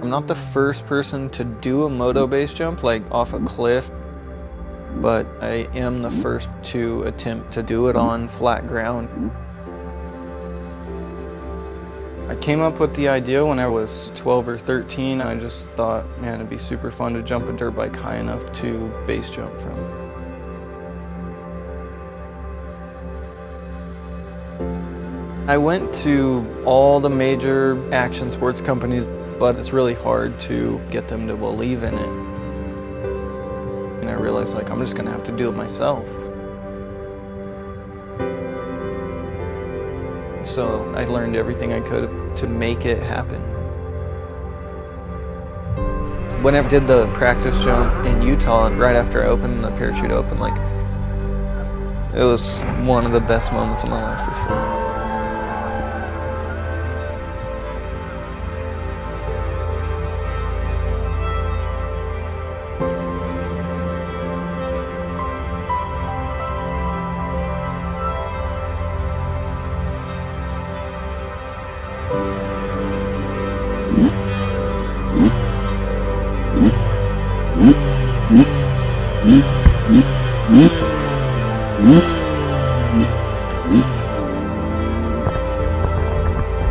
I'm not the first person to do a moto base jump, like off a cliff, but I am the first to attempt to do it on flat ground. I came up with the idea when I was 12 or 13. I just thought, man, it'd be super fun to jump a dirt bike high enough to base jump from. I went to all the major action sports companies, but it's really hard to get them to believe in it. And I realized, like, I'm just gonna have to do it myself. So I learned everything I could to make it happen. When I did the practice jump in Utah, right after I opened the parachute open, like, it was one of the best moments of my life for sure.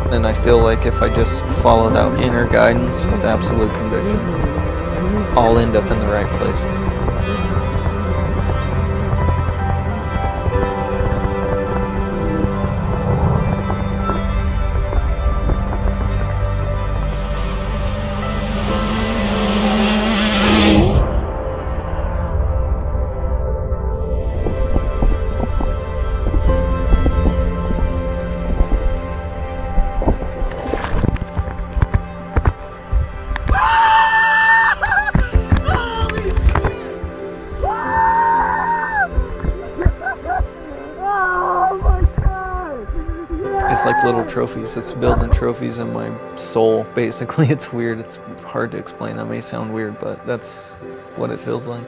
And I feel like if I just follow that inner guidance with absolute conviction, I'll end up in the right place. It's like little trophies. It's building trophies in my soul, basically. It's weird. It's hard to explain. That may sound weird, but that's what it feels like.